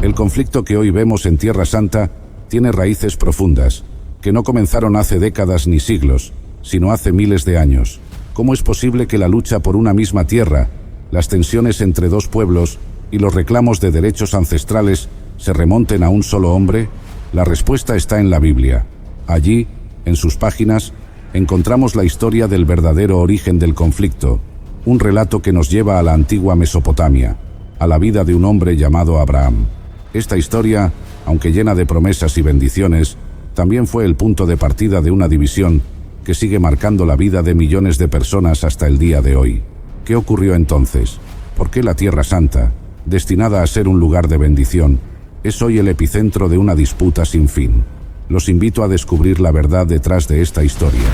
El conflicto que hoy vemos en Tierra Santa tiene raíces profundas, que no comenzaron hace décadas ni siglos, sino hace miles de años. ¿Cómo es posible que la lucha por una misma tierra, las tensiones entre dos pueblos y los reclamos de derechos ancestrales se remonten a un solo hombre? La respuesta está en la Biblia. Allí, en sus páginas, encontramos la historia del verdadero origen del conflicto, un relato que nos lleva a la antigua Mesopotamia, a la vida de un hombre llamado Abraham. Esta historia, aunque llena de promesas y bendiciones, también fue el punto de partida de una división que sigue marcando la vida de millones de personas hasta el día de hoy. ¿Qué ocurrió entonces? ¿Por qué la Tierra Santa, destinada a ser un lugar de bendición, es hoy el epicentro de una disputa sin fin? Los invito a descubrir la verdad detrás de esta historia.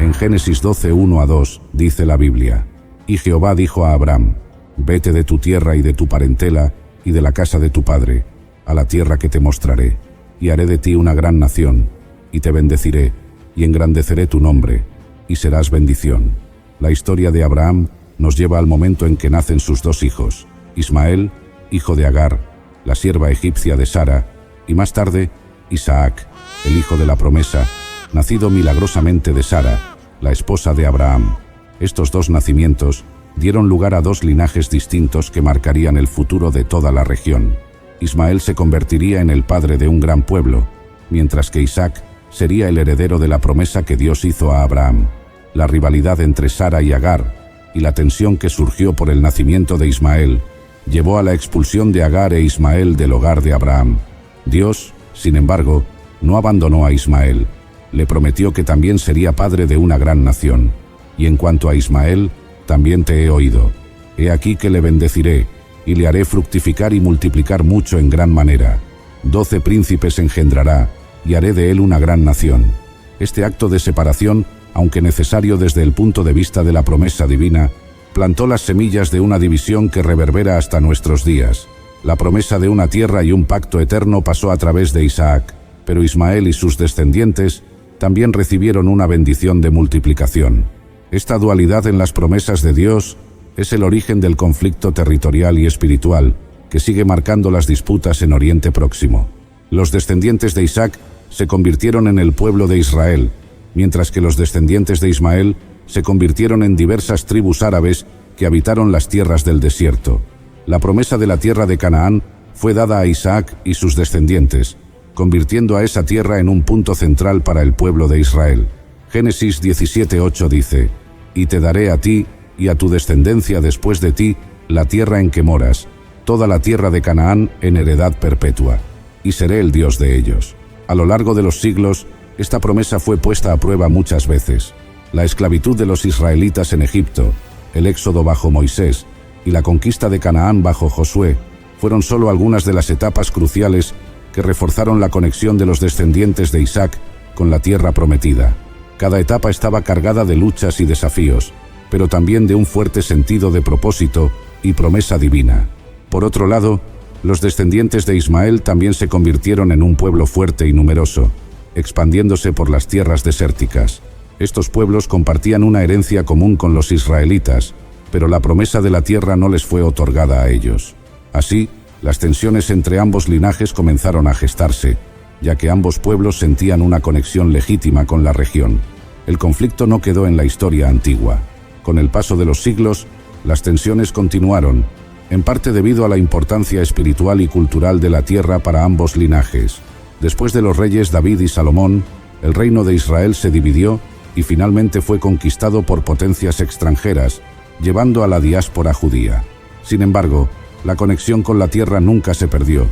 En Génesis 12, 1-2, dice la Biblia: Y Jehová dijo a Abraham: Vete de tu tierra y de tu parentela y de la casa de tu padre, a la tierra que te mostraré, y haré de ti una gran nación, y te bendeciré, y engrandeceré tu nombre, y serás bendición. La historia de Abraham nos lleva al momento en que nacen sus dos hijos, Ismael, hijo de Agar, la sierva egipcia de Sara, y más tarde, Isaac, el hijo de la promesa, nacido milagrosamente de Sara, la esposa de Abraham. Estos dos nacimientos dieron lugar a dos linajes distintos que marcarían el futuro de toda la región. Ismael se convertiría en el padre de un gran pueblo, mientras que Isaac sería el heredero de la promesa que Dios hizo a Abraham. La rivalidad entre Sara y Agar, y la tensión que surgió por el nacimiento de Ismael, llevó a la expulsión de Agar e Ismael del hogar de Abraham. Dios, sin embargo, no abandonó a Ismael. Le prometió que también sería padre de una gran nación. Y en cuanto a Ismael, también te he oído. He aquí que le bendeciré, y le haré fructificar y multiplicar mucho en gran manera. 12 príncipes engendrará, y haré de él una gran nación. Este acto de separación, aunque necesario desde el punto de vista de la promesa divina, plantó las semillas de una división que reverbera hasta nuestros días. La promesa de una tierra y un pacto eterno pasó a través de Isaac, pero Ismael y sus descendientes también recibieron una bendición de multiplicación. Esta dualidad en las promesas de Dios es el origen del conflicto territorial y espiritual que sigue marcando las disputas en Oriente Próximo. Los descendientes de Isaac se convirtieron en el pueblo de Israel, mientras que los descendientes de Ismael se convirtieron en diversas tribus árabes que habitaron las tierras del desierto. La promesa de la tierra de Canaán fue dada a Isaac y sus descendientes, convirtiendo a esa tierra en un punto central para el pueblo de Israel. Génesis 17:8 dice: Y te daré a ti y a tu descendencia después de ti la tierra en que moras, toda la tierra de Canaán en heredad perpetua, y seré el Dios de ellos. A lo largo de los siglos, esta promesa fue puesta a prueba muchas veces. La esclavitud de los israelitas en Egipto, el éxodo bajo Moisés y la conquista de Canaán bajo Josué fueron solo algunas de las etapas cruciales que reforzaron la conexión de los descendientes de Isaac con la tierra prometida. Cada etapa estaba cargada de luchas y desafíos, pero también de un fuerte sentido de propósito y promesa divina. Por otro lado, los descendientes de Ismael también se convirtieron en un pueblo fuerte y numeroso, expandiéndose por las tierras desérticas. Estos pueblos compartían una herencia común con los israelitas, pero la promesa de la tierra no les fue otorgada a ellos. Así, las tensiones entre ambos linajes comenzaron a gestarse, ya que ambos pueblos sentían una conexión legítima con la región. El conflicto no quedó en la historia antigua. Con el paso de los siglos, las tensiones continuaron, en parte debido a la importancia espiritual y cultural de la tierra para ambos linajes. Después de los reyes David y Salomón, el reino de Israel se dividió y finalmente fue conquistado por potencias extranjeras, llevando a la diáspora judía. Sin embargo, la conexión con la tierra nunca se perdió,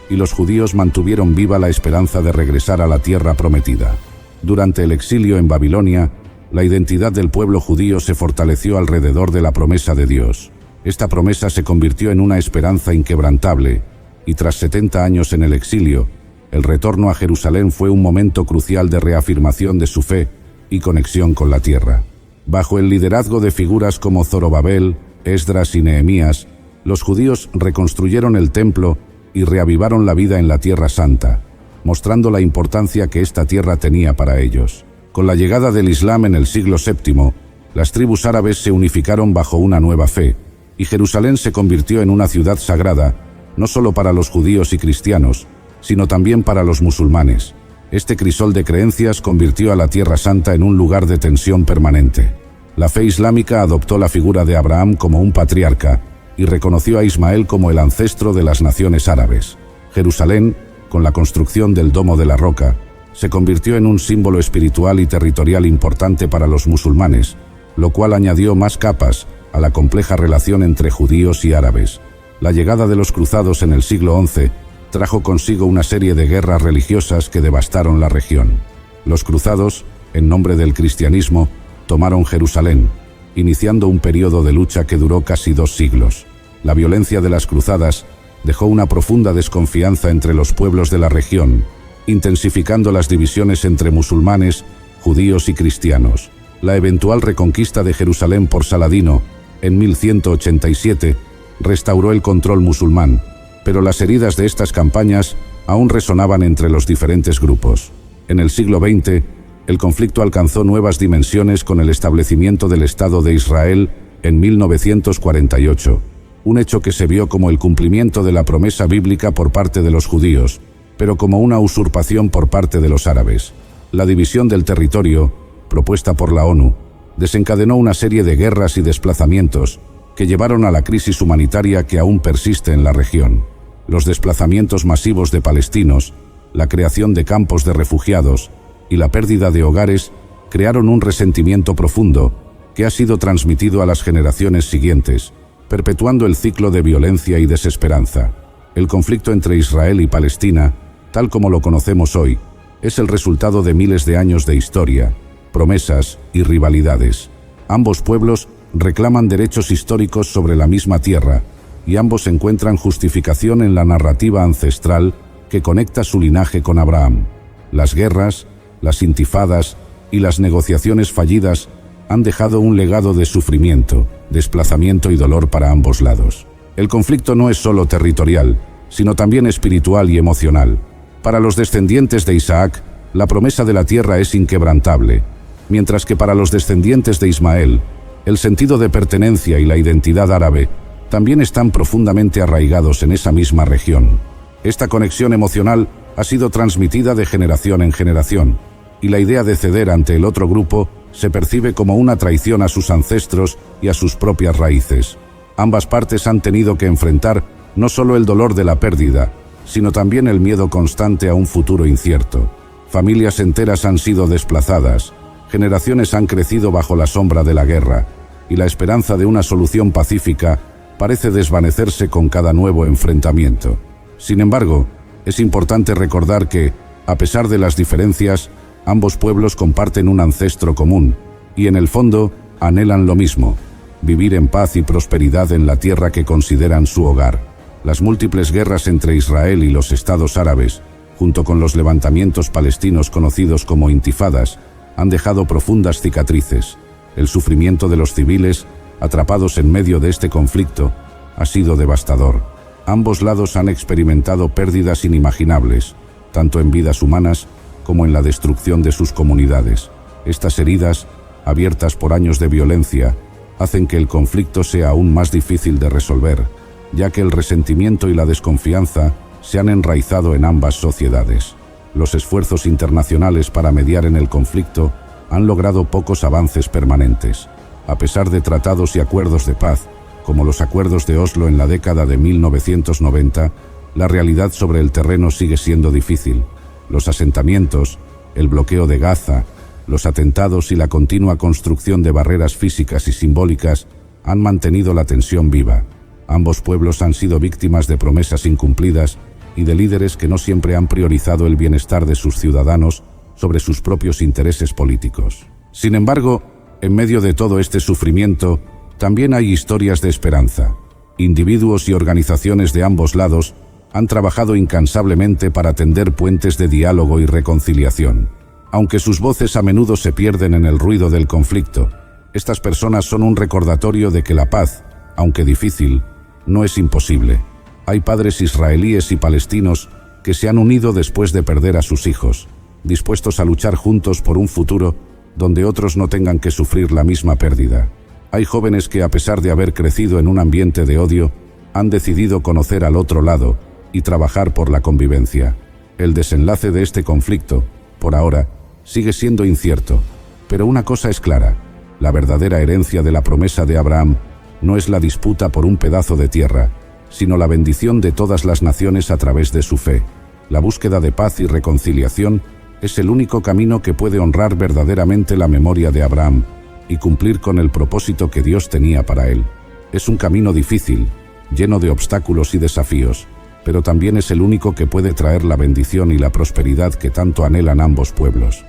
y los judíos mantuvieron viva la esperanza de regresar a la tierra prometida. Durante el exilio en Babilonia, la identidad del pueblo judío se fortaleció alrededor de la promesa de Dios. Esta promesa se convirtió en una esperanza inquebrantable, y tras 70 años en el exilio, el retorno a Jerusalén fue un momento crucial de reafirmación de su fe y conexión con la tierra. Bajo el liderazgo de figuras como Zorobabel, Esdras y Nehemías, los judíos reconstruyeron el templo y reavivaron la vida en la Tierra Santa, mostrando la importancia que esta tierra tenía para ellos. Con la llegada del Islam en el siglo VII, las tribus árabes se unificaron bajo una nueva fe, y Jerusalén se convirtió en una ciudad sagrada no solo para los judíos y cristianos, sino también para los musulmanes. Este crisol de creencias convirtió a la Tierra Santa en un lugar de tensión permanente. La fe islámica adoptó la figura de Abraham como un patriarca y reconoció a Ismael como el ancestro de las naciones árabes. Jerusalén, con la construcción del Domo de la Roca, se convirtió en un símbolo espiritual y territorial importante para los musulmanes, lo cual añadió más capas a la compleja relación entre judíos y árabes. La llegada de los cruzados en el siglo XI trajo consigo una serie de guerras religiosas que devastaron la región. Los cruzados, en nombre del cristianismo, tomaron Jerusalén, iniciando un periodo de lucha que duró casi 2 siglos. La violencia de las cruzadas dejó una profunda desconfianza entre los pueblos de la región, intensificando las divisiones entre musulmanes, judíos y cristianos. La eventual reconquista de Jerusalén por Saladino, en 1187, restauró el control musulmán, pero las heridas de estas campañas aún resonaban entre los diferentes grupos. En el siglo XX, el conflicto alcanzó nuevas dimensiones con el establecimiento del Estado de Israel en 1948, un hecho que se vio como el cumplimiento de la promesa bíblica por parte de los judíos, pero como una usurpación por parte de los árabes. La división del territorio, propuesta por la ONU, desencadenó una serie de guerras y desplazamientos que llevaron a la crisis humanitaria que aún persiste en la región. Los desplazamientos masivos de palestinos, la creación de campos de refugiados y la pérdida de hogares crearon un resentimiento profundo que ha sido transmitido a las generaciones siguientes, perpetuando el ciclo de violencia y desesperanza. El conflicto entre Israel y Palestina, tal como lo conocemos hoy, es el resultado de miles de años de historia, promesas y rivalidades. Ambos pueblos reclaman derechos históricos sobre la misma tierra, y ambos encuentran justificación en la narrativa ancestral que conecta su linaje con Abraham. Las guerras, las intifadas y las negociaciones fallidas han dejado un legado de sufrimiento, desplazamiento y dolor para ambos lados. El conflicto no es solo territorial, sino también espiritual y emocional. Para los descendientes de Isaac, la promesa de la tierra es inquebrantable, mientras que para los descendientes de Ismael, el sentido de pertenencia y la identidad árabe también están profundamente arraigados en esa misma región. Esta conexión emocional ha sido transmitida de generación en generación, y la idea de ceder ante el otro grupo se percibe como una traición a sus ancestros y a sus propias raíces. Ambas partes han tenido que enfrentar no solo el dolor de la pérdida, sino también el miedo constante a un futuro incierto. Familias enteras han sido desplazadas, generaciones han crecido bajo la sombra de la guerra, y la esperanza de una solución pacífica parece desvanecerse con cada nuevo enfrentamiento. Sin embargo, es importante recordar que, a pesar de las diferencias, ambos pueblos comparten un ancestro común, y en el fondo anhelan lo mismo: vivir en paz y prosperidad en la tierra que consideran su hogar. Las múltiples guerras entre Israel y los estados árabes, junto con los levantamientos palestinos conocidos como intifadas, han dejado profundas cicatrices. El sufrimiento de los civiles, atrapados en medio de este conflicto, ha sido devastador. Ambos lados han experimentado pérdidas inimaginables, tanto en vidas humanas como en la destrucción de sus comunidades. Estas heridas, abiertas por años de violencia, hacen que el conflicto sea aún más difícil de resolver, ya que el resentimiento y la desconfianza se han enraizado en ambas sociedades. Los esfuerzos internacionales para mediar en el conflicto han logrado pocos avances permanentes. A pesar de tratados y acuerdos de paz, como los acuerdos de Oslo en la década de 1990, la realidad sobre el terreno sigue siendo difícil. Los asentamientos, el bloqueo de Gaza, los atentados y la continua construcción de barreras físicas y simbólicas han mantenido la tensión viva. Ambos pueblos han sido víctimas de promesas incumplidas y de líderes que no siempre han priorizado el bienestar de sus ciudadanos sobre sus propios intereses políticos. Sin embargo, en medio de todo este sufrimiento, también hay historias de esperanza. Individuos y organizaciones de ambos lados han trabajado incansablemente para tender puentes de diálogo y reconciliación. Aunque sus voces a menudo se pierden en el ruido del conflicto, estas personas son un recordatorio de que la paz, aunque difícil, no es imposible. Hay padres israelíes y palestinos que se han unido después de perder a sus hijos, dispuestos a luchar juntos por un futuro donde otros no tengan que sufrir la misma pérdida. Hay jóvenes que, a pesar de haber crecido en un ambiente de odio, han decidido conocer al otro lado y trabajar por la convivencia. El desenlace de este conflicto, por ahora, sigue siendo incierto, pero una cosa es clara: la verdadera herencia de la promesa de Abraham no es la disputa por un pedazo de tierra, sino la bendición de todas las naciones a través de su fe. La búsqueda de paz y reconciliación es el único camino que puede honrar verdaderamente la memoria de Abraham y cumplir con el propósito que Dios tenía para él. Es un camino difícil, lleno de obstáculos y desafíos, pero también es el único que puede traer la bendición y la prosperidad que tanto anhelan ambos pueblos.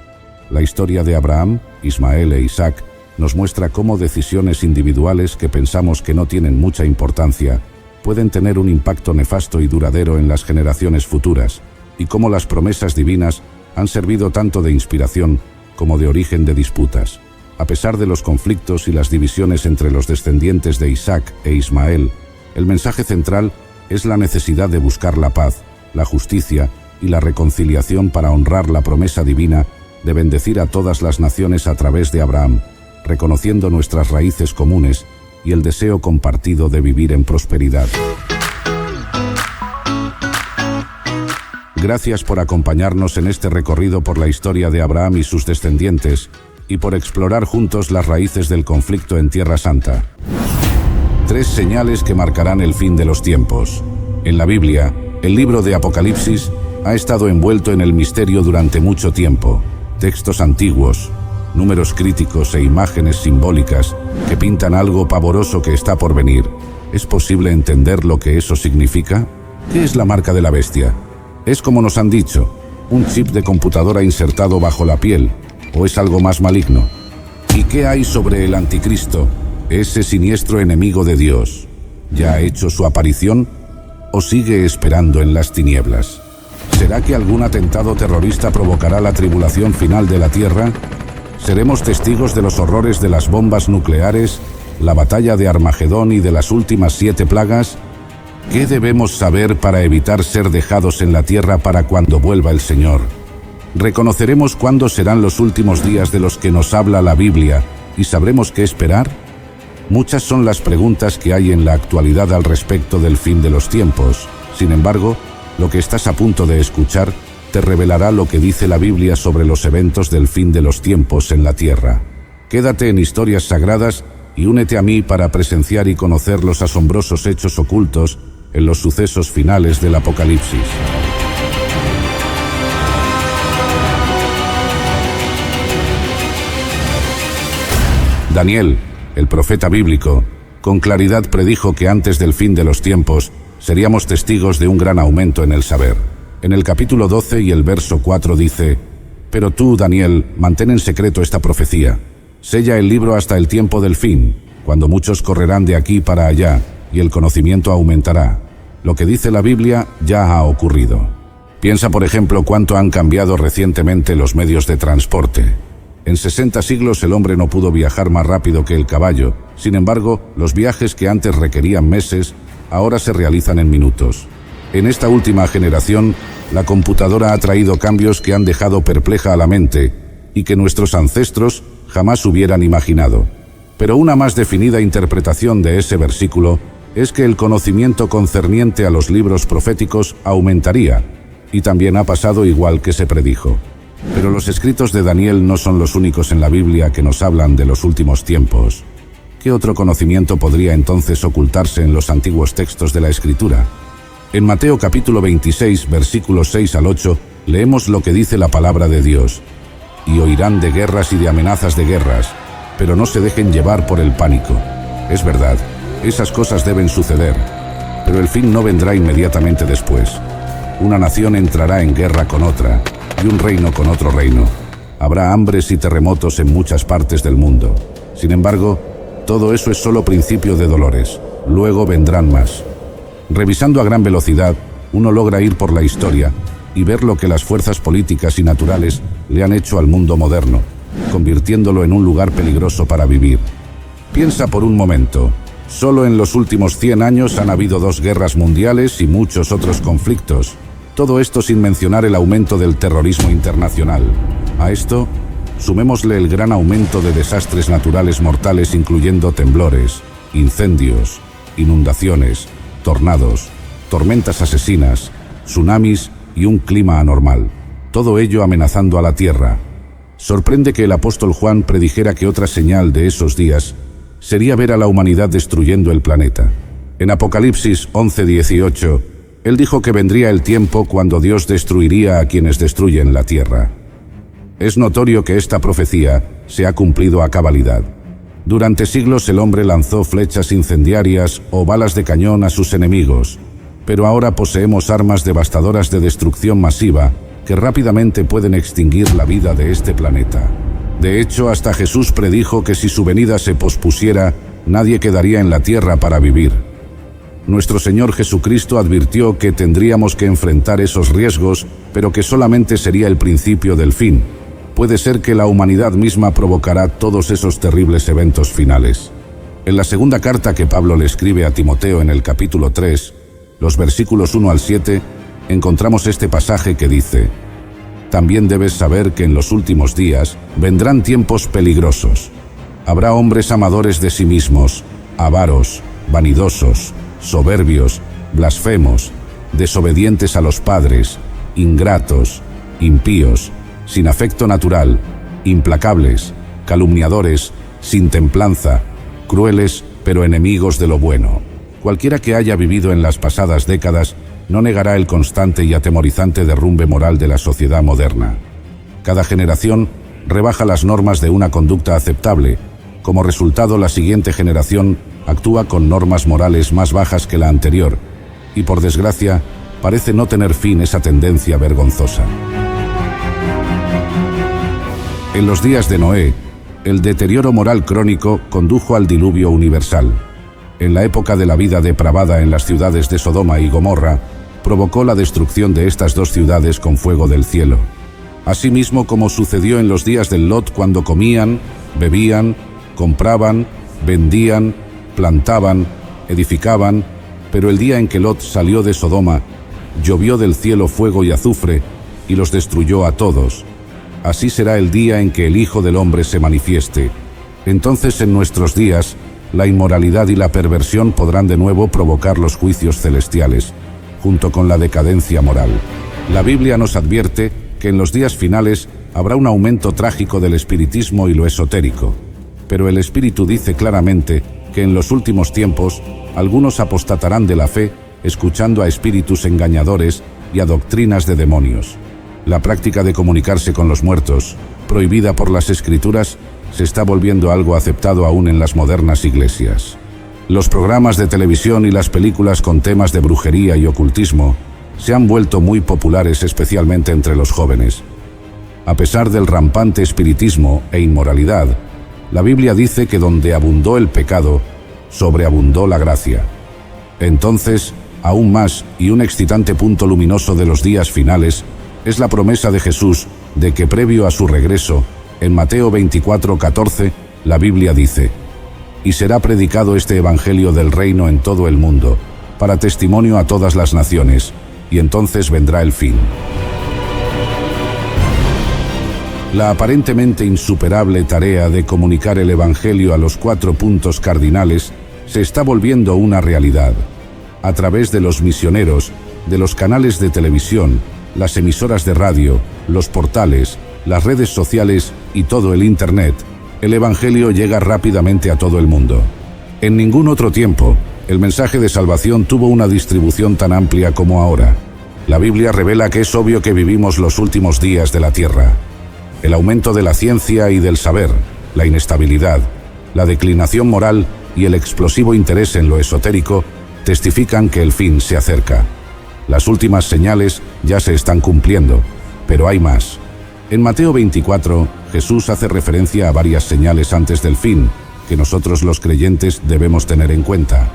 La historia de Abraham, Ismael e Isaac nos muestra cómo decisiones individuales que pensamos que no tienen mucha importancia pueden tener un impacto nefasto y duradero en las generaciones futuras, y cómo las promesas divinas han servido tanto de inspiración como de origen de disputas. A pesar de los conflictos y las divisiones entre los descendientes de Isaac e Ismael, el mensaje central es la necesidad de buscar la paz, la justicia y la reconciliación para honrar la promesa divina de bendecir a todas las naciones a través de Abraham, reconociendo nuestras raíces comunes y el deseo compartido de vivir en prosperidad. Gracias por acompañarnos en este recorrido por la historia de Abraham y sus descendientes, y por explorar juntos las raíces del conflicto en Tierra Santa. 3 señales que marcarán el fin de los tiempos. En la Biblia, el libro de Apocalipsis ha estado envuelto en el misterio durante mucho tiempo. Textos antiguos, números críticos e imágenes simbólicas que pintan algo pavoroso que está por venir. ¿Es posible entender lo que eso significa? ¿Qué es la marca de la bestia? ¿Es, como nos han dicho, un chip de computadora insertado bajo la piel, o es algo más maligno? ¿Y qué hay sobre el anticristo, ese siniestro enemigo de Dios? ¿Ya ha hecho su aparición o sigue esperando en las tinieblas? ¿Será que algún atentado terrorista provocará la tribulación final de la Tierra? ¿Seremos testigos de los horrores de las bombas nucleares, la batalla de Armagedón y de las últimas 7 plagas? ¿Qué debemos saber para evitar ser dejados en la tierra para cuando vuelva el Señor? ¿Reconoceremos cuándo serán los últimos días de los que nos habla la Biblia y sabremos qué esperar? Muchas son las preguntas que hay en la actualidad al respecto del fin de los tiempos. Sin embargo, lo que estás a punto de escuchar te revelará lo que dice la Biblia sobre los eventos del fin de los tiempos en la tierra. Quédate en Historias Sagradas y únete a mí para presenciar y conocer los asombrosos hechos ocultos en los sucesos finales del Apocalipsis. Daniel, el profeta bíblico, con claridad predijo que antes del fin de los tiempos seríamos testigos de un gran aumento en el saber. En el capítulo 12 y el verso 4 dice: «Pero tú, Daniel, mantén en secreto esta profecía. Sella el libro hasta el tiempo del fin, cuando muchos correrán de aquí para allá y el conocimiento aumentará». Lo que dice la Biblia ya ha ocurrido. Piensa, por ejemplo, cuánto han cambiado recientemente los medios de transporte. En 60 siglos el hombre no pudo viajar más rápido que el caballo. Sin embargo, los viajes que antes requerían meses, ahora se realizan en minutos. En esta última generación, la computadora ha traído cambios que han dejado perpleja a la mente y que nuestros ancestros jamás hubieran imaginado. Pero una más definida interpretación de ese versículo es que el conocimiento concerniente a los libros proféticos aumentaría, y también ha pasado igual que se predijo. Pero los escritos de Daniel no son los únicos en la Biblia que nos hablan de los últimos tiempos. ¿Qué otro conocimiento podría entonces ocultarse en los antiguos textos de la Escritura? En Mateo capítulo 26, versículos 6 al 8, leemos lo que dice la palabra de Dios: «Y oirán de guerras y de amenazas de guerras, pero no se dejen llevar por el pánico». Es verdad, esas cosas deben suceder, pero el fin no vendrá inmediatamente después. Una nación entrará en guerra con otra, y un reino con otro reino. Habrá hambres y terremotos en muchas partes del mundo. Sin embargo, todo eso es solo principio de dolores. Luego vendrán más. Revisando a gran velocidad, uno logra ir por la historia y ver lo que las fuerzas políticas y naturales le han hecho al mundo moderno, convirtiéndolo en un lugar peligroso para vivir. Piensa por un momento. Solo en los últimos 100 años han habido 2 guerras mundiales y muchos otros conflictos. Todo esto sin mencionar el aumento del terrorismo internacional. A esto, sumémosle el gran aumento de desastres naturales mortales, incluyendo temblores, incendios, inundaciones, tornados, tormentas asesinas, tsunamis y un clima anormal. Todo ello amenazando a la Tierra. Sorprende que el apóstol Juan predijera que otra señal de esos días sería ver a la humanidad destruyendo el planeta. En Apocalipsis 11:18, él dijo que vendría el tiempo cuando Dios destruiría a quienes destruyen la Tierra. Es notorio que esta profecía se ha cumplido a cabalidad. Durante siglos el hombre lanzó flechas incendiarias o balas de cañón a sus enemigos, pero ahora poseemos armas devastadoras de destrucción masiva que rápidamente pueden extinguir la vida de este planeta. De hecho, hasta Jesús predijo que si su venida se pospusiera, nadie quedaría en la tierra para vivir. Nuestro Señor Jesucristo advirtió que tendríamos que enfrentar esos riesgos, pero que solamente sería el principio del fin. Puede ser que la humanidad misma provocará todos esos terribles eventos finales. En la segunda carta que Pablo le escribe a Timoteo en el capítulo 3, los versículos 1 al 7, encontramos este pasaje que dice: «También debes saber que en los últimos días vendrán tiempos peligrosos. Habrá hombres amadores de sí mismos, avaros, vanidosos, soberbios, blasfemos, desobedientes a los padres, ingratos, impíos, sin afecto natural, implacables, calumniadores, sin templanza, crueles, pero enemigos de lo bueno». Cualquiera que haya vivido en las pasadas décadas no negará el constante y atemorizante derrumbe moral de la sociedad moderna. Cada generación rebaja las normas de una conducta aceptable. Como resultado, la siguiente generación actúa con normas morales más bajas que la anterior, y por desgracia, parece no tener fin esa tendencia vergonzosa. En los días de Noé, el deterioro moral crónico condujo al diluvio universal. En la época de la vida depravada en las ciudades de Sodoma y Gomorra, provocó la destrucción de estas dos ciudades con fuego del cielo. Asimismo, como sucedió en los días del Lot, cuando comían, bebían, compraban, vendían, plantaban, edificaban, pero el día en que Lot salió de Sodoma, llovió del cielo fuego y azufre, y los destruyó a todos. Así será el día en que el Hijo del Hombre se manifieste. Entonces, en nuestros días, la inmoralidad y la perversión podrán de nuevo provocar los juicios celestiales, junto con la decadencia moral. La Biblia nos advierte que en los días finales habrá un aumento trágico del espiritismo y lo esotérico. Pero el Espíritu dice claramente que en los últimos tiempos algunos apostatarán de la fe, escuchando a espíritus engañadores y a doctrinas de demonios. La práctica de comunicarse con los muertos, prohibida por las Escrituras, se está volviendo algo aceptado aún en las modernas iglesias. Los programas de televisión y las películas con temas de brujería y ocultismo se han vuelto muy populares, especialmente entre los jóvenes. A pesar del rampante espiritismo e inmoralidad, la Biblia dice que donde abundó el pecado, sobreabundó la gracia. Entonces, aún más, y un excitante punto luminoso de los días finales, es la promesa de Jesús de que previo a su regreso, en Mateo 24:14, la Biblia dice: «Y será predicado este evangelio del reino en todo el mundo, para testimonio a todas las naciones, y entonces vendrá el fin». La aparentemente insuperable tarea de comunicar el evangelio a los 4 puntos cardinales se está volviendo una realidad. A través de los misioneros, de los canales de televisión, las emisoras de radio, los portales, las redes sociales y todo el Internet, el Evangelio llega rápidamente a todo el mundo. En ningún otro tiempo, el mensaje de salvación tuvo una distribución tan amplia como ahora. La Biblia revela que es obvio que vivimos los últimos días de la tierra. El aumento de la ciencia y del saber, la inestabilidad, la declinación moral y el explosivo interés en lo esotérico testifican que el fin se acerca. Las últimas señales ya se están cumpliendo, pero hay más. En Mateo 24, Jesús hace referencia a varias señales antes del fin, que nosotros los creyentes debemos tener en cuenta.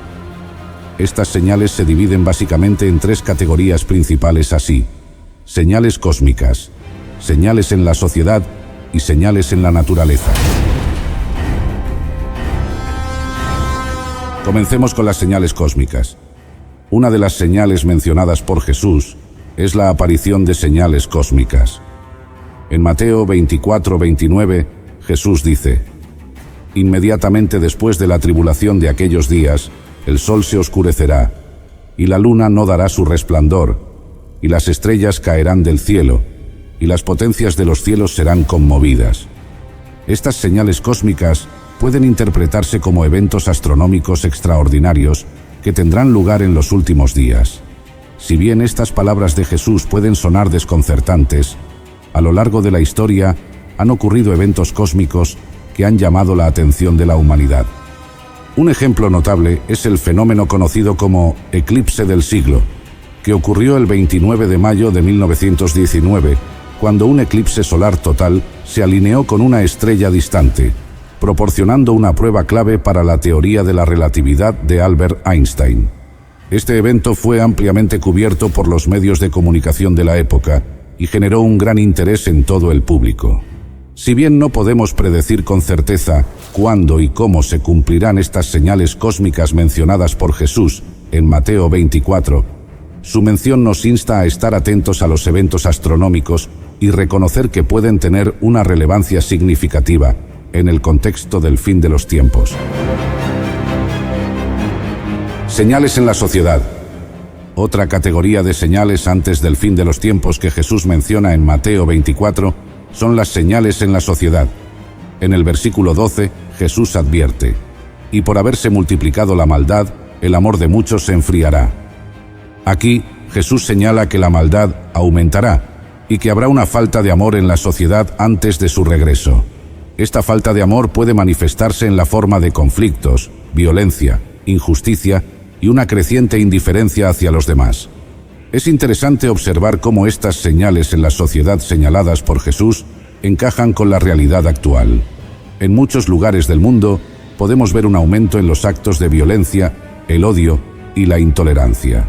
Estas señales se dividen básicamente en 3 categorías principales así: señales cósmicas, señales en la sociedad y señales en la naturaleza. Comencemos con las señales cósmicas. Una de las señales mencionadas por Jesús es la aparición de señales cósmicas. En Mateo 24:29, Jesús dice: «Inmediatamente después de la tribulación de aquellos días, el sol se oscurecerá, y la luna no dará su resplandor, y las estrellas caerán del cielo, y las potencias de los cielos serán conmovidas. Estas señales cósmicas pueden interpretarse como eventos astronómicos extraordinarios que tendrán lugar en los últimos días. Si bien estas palabras de Jesús pueden sonar desconcertantes, a lo largo de la historia han ocurrido eventos cósmicos que han llamado la atención de la humanidad. Un ejemplo notable es el fenómeno conocido como eclipse del siglo, que ocurrió el 29 de mayo de 1919, cuando un eclipse solar total se alineó con una estrella distante, proporcionando una prueba clave para la teoría de la relatividad de Albert Einstein. Este evento fue ampliamente cubierto por los medios de comunicación de la época y generó un gran interés en todo el público. Si bien no podemos predecir con certeza cuándo y cómo se cumplirán estas señales cósmicas mencionadas por Jesús en Mateo 24, su mención nos insta a estar atentos a los eventos astronómicos y reconocer que pueden tener una relevancia significativa en el contexto del fin de los tiempos. Señales en la sociedad. Otra categoría de señales antes del fin de los tiempos que Jesús menciona en Mateo 24 son las señales en la sociedad. En el versículo 12, Jesús advierte: «Y por haberse multiplicado la maldad, el amor de muchos se enfriará». Aquí, Jesús señala que la maldad aumentará y que habrá una falta de amor en la sociedad antes de su regreso. Esta falta de amor puede manifestarse en la forma de conflictos, violencia, injusticia y una creciente indiferencia hacia los demás. Es interesante observar cómo estas señales en la sociedad señaladas por Jesús encajan con la realidad actual. En muchos lugares del mundo podemos ver un aumento en los actos de violencia, el odio y la intolerancia.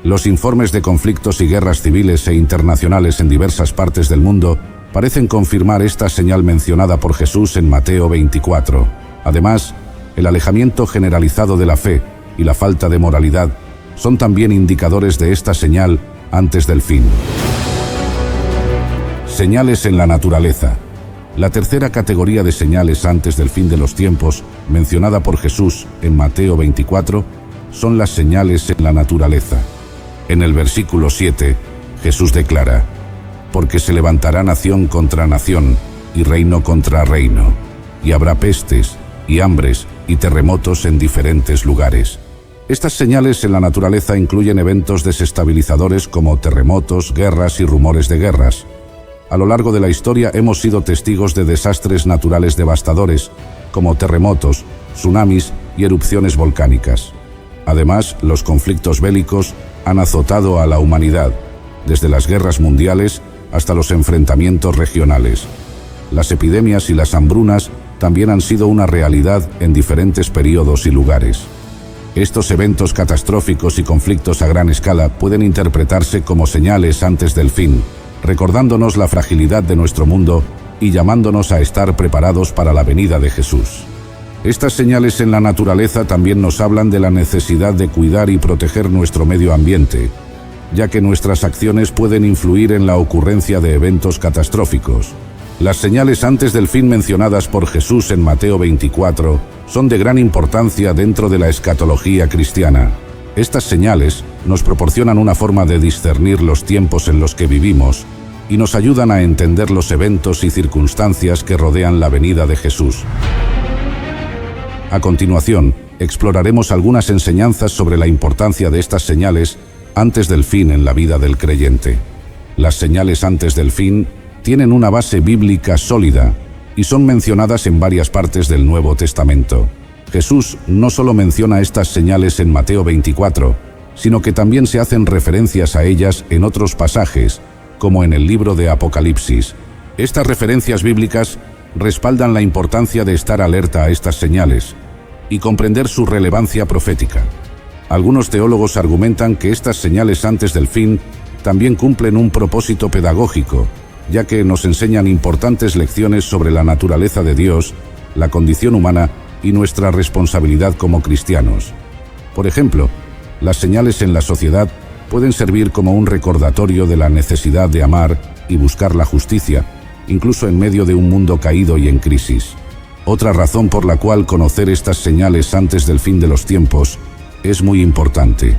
Los informes de conflictos y guerras civiles e internacionales en diversas partes del mundo parecen confirmar esta señal mencionada por Jesús en Mateo 24. Además, el alejamiento generalizado de la fe y la falta de moralidad son también indicadores de esta señal antes del fin. Señales en la naturaleza. La tercera categoría de señales antes del fin de los tiempos, mencionada por Jesús en Mateo 24, son las señales en la naturaleza. En el versículo 7, Jesús declara: «Porque se levantará nación contra nación y reino contra reino, y habrá pestes y hambres y terremotos en diferentes lugares». Estas señales en la naturaleza incluyen eventos desestabilizadores como terremotos, guerras y rumores de guerras. A lo largo de la historia hemos sido testigos de desastres naturales devastadores, como terremotos, tsunamis y erupciones volcánicas. Además, los conflictos bélicos han azotado a la humanidad, desde las guerras mundiales hasta los enfrentamientos regionales. Las epidemias y las hambrunas también han sido una realidad en diferentes periodos y lugares. Estos eventos catastróficos y conflictos a gran escala pueden interpretarse como señales antes del fin, recordándonos la fragilidad de nuestro mundo y llamándonos a estar preparados para la venida de Jesús. Estas señales en la naturaleza también nos hablan de la necesidad de cuidar y proteger nuestro medio ambiente, ya que nuestras acciones pueden influir en la ocurrencia de eventos catastróficos. Las señales antes del fin mencionadas por Jesús en Mateo 24 son de gran importancia dentro de la escatología cristiana. Estas señales nos proporcionan una forma de discernir los tiempos en los que vivimos y nos ayudan a entender los eventos y circunstancias que rodean la venida de Jesús. A continuación, exploraremos algunas enseñanzas sobre la importancia de estas señales antes del fin en la vida del creyente. Las señales antes del fin tienen una base bíblica sólida y son mencionadas en varias partes del Nuevo Testamento. Jesús no solo menciona estas señales en Mateo 24, sino que también se hacen referencias a ellas en otros pasajes, como en el libro de Apocalipsis. Estas referencias bíblicas respaldan la importancia de estar alerta a estas señales y comprender su relevancia profética. Algunos teólogos argumentan que estas señales antes del fin también cumplen un propósito pedagógico, ya que nos enseñan importantes lecciones sobre la naturaleza de Dios, la condición humana y nuestra responsabilidad como cristianos. Por ejemplo, las señales en la sociedad pueden servir como un recordatorio de la necesidad de amar y buscar la justicia, incluso en medio de un mundo caído y en crisis. Otra razón por la cual conocer estas señales antes del fin de los tiempos es muy importante.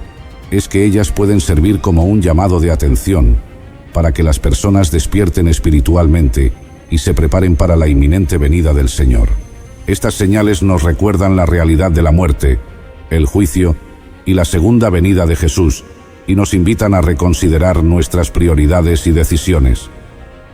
es que ellas pueden servir como un llamado de atención para que las personas despierten espiritualmente y se preparen para la inminente venida del Señor. Estas señales nos recuerdan la realidad de la muerte, el juicio y la segunda venida de Jesús, y nos invitan a reconsiderar nuestras prioridades y decisiones.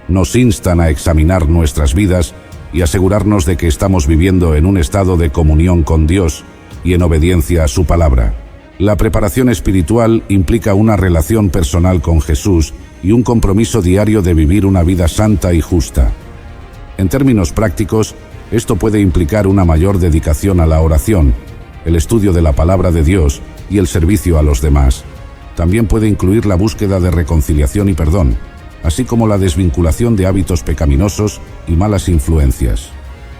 Nos instan a examinar nuestras vidas y asegurarnos de que estamos viviendo en un estado de comunión con Dios y en obediencia a su palabra. La preparación espiritual implica una relación personal con Jesús y un compromiso diario de vivir una vida santa y justa. En términos prácticos, esto puede implicar una mayor dedicación a la oración, el estudio de la palabra de Dios y el servicio a los demás. También puede incluir la búsqueda de reconciliación y perdón, así como la desvinculación de hábitos pecaminosos y malas influencias.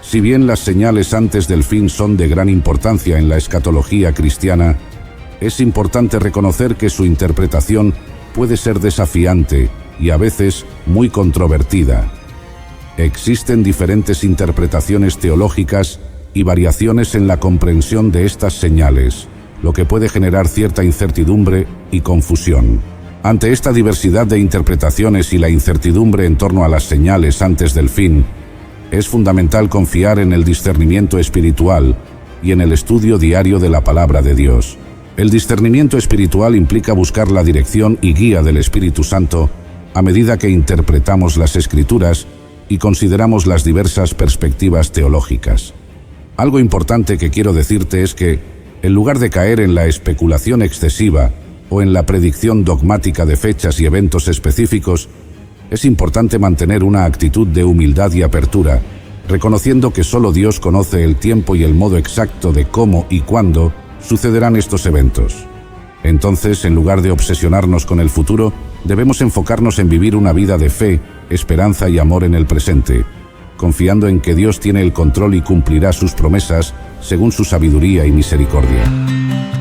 Si bien las señales antes del fin son de gran importancia en la escatología cristiana, es importante reconocer que su interpretación puede ser desafiante y a veces muy controvertida. Existen diferentes interpretaciones teológicas y variaciones en la comprensión de estas señales, lo que puede generar cierta incertidumbre y confusión. Ante esta diversidad de interpretaciones y la incertidumbre en torno a las señales antes del fin, es fundamental confiar en el discernimiento espiritual y en el estudio diario de la palabra de Dios. El discernimiento espiritual implica buscar la dirección y guía del Espíritu Santo a medida que interpretamos las Escrituras y consideramos las diversas perspectivas teológicas. Algo importante que quiero decirte es que, en lugar de caer en la especulación excesiva o en la predicción dogmática de fechas y eventos específicos, es importante mantener una actitud de humildad y apertura, reconociendo que solo Dios conoce el tiempo y el modo exacto de cómo y cuándo sucederán estos eventos. Entonces, en lugar de obsesionarnos con el futuro, debemos enfocarnos en vivir una vida de fe, esperanza y amor en el presente, confiando en que Dios tiene el control y cumplirá sus promesas según su sabiduría y misericordia.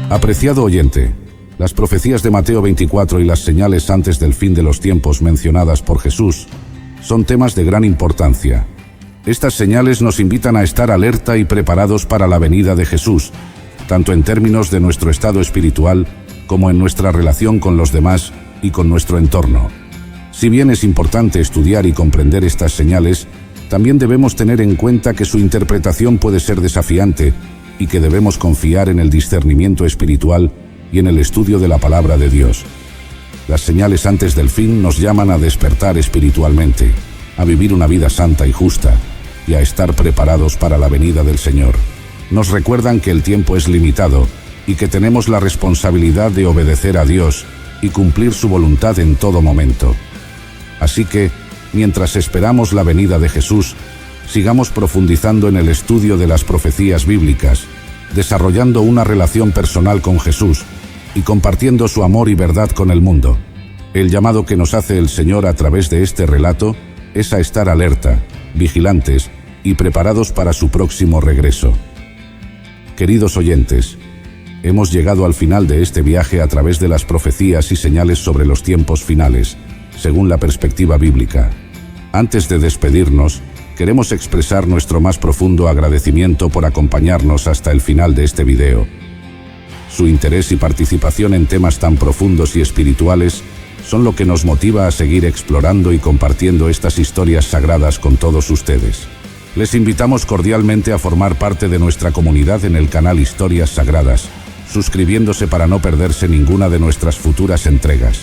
Apreciado oyente, las profecías de Mateo 24 y las señales antes del fin de los tiempos mencionadas por Jesús son temas de gran importancia. Estas señales nos invitan a estar alerta y preparados para la venida de Jesús, tanto en términos de nuestro estado espiritual como en nuestra relación con los demás y con nuestro entorno. Si bien es importante estudiar y comprender estas señales, también debemos tener en cuenta que su interpretación puede ser desafiante y que debemos confiar en el discernimiento espiritual y en el estudio de la palabra de Dios. Las señales antes del fin nos llaman a despertar espiritualmente, a vivir una vida santa y justa, y a estar preparados para la venida del Señor. Nos recuerdan que el tiempo es limitado y que tenemos la responsabilidad de obedecer a Dios y cumplir su voluntad en todo momento. Así que, mientras esperamos la venida de Jesús, sigamos profundizando en el estudio de las profecías bíblicas, desarrollando una relación personal con Jesús y compartiendo su amor y verdad con el mundo. El llamado que nos hace el Señor a través de este relato es a estar alerta, vigilantes y preparados para su próximo regreso. Queridos oyentes, hemos llegado al final de este viaje a través de las profecías y señales sobre los tiempos finales, según la perspectiva bíblica. Antes de despedirnos, queremos expresar nuestro más profundo agradecimiento por acompañarnos hasta el final de este video. Su interés y participación en temas tan profundos y espirituales son lo que nos motiva a seguir explorando y compartiendo estas historias sagradas con todos ustedes. Les invitamos cordialmente a formar parte de nuestra comunidad en el canal Historias Sagradas, suscribiéndose para no perderse ninguna de nuestras futuras entregas.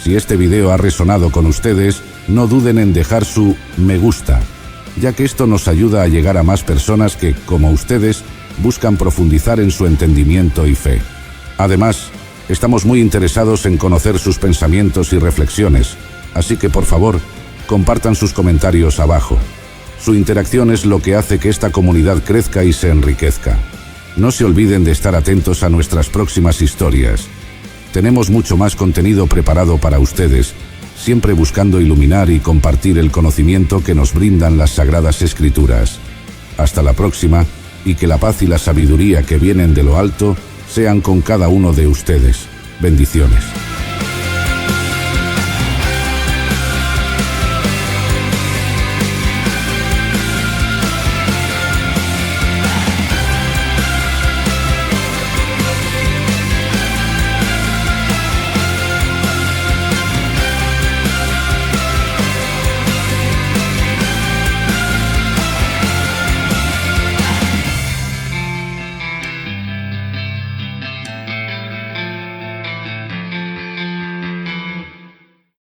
Si este video ha resonado con ustedes, no duden en dejar su me gusta, ya que esto nos ayuda a llegar a más personas que, como ustedes, buscan profundizar en su entendimiento y fe. Además, estamos muy interesados en conocer sus pensamientos y reflexiones, así que por favor, compartan sus comentarios abajo. Su interacción es lo que hace que esta comunidad crezca y se enriquezca. No se olviden de estar atentos a nuestras próximas historias. Tenemos mucho más contenido preparado para ustedes, siempre buscando iluminar y compartir el conocimiento que nos brindan las Sagradas Escrituras. Hasta la próxima, y que la paz y la sabiduría que vienen de lo alto sean con cada uno de ustedes. Bendiciones.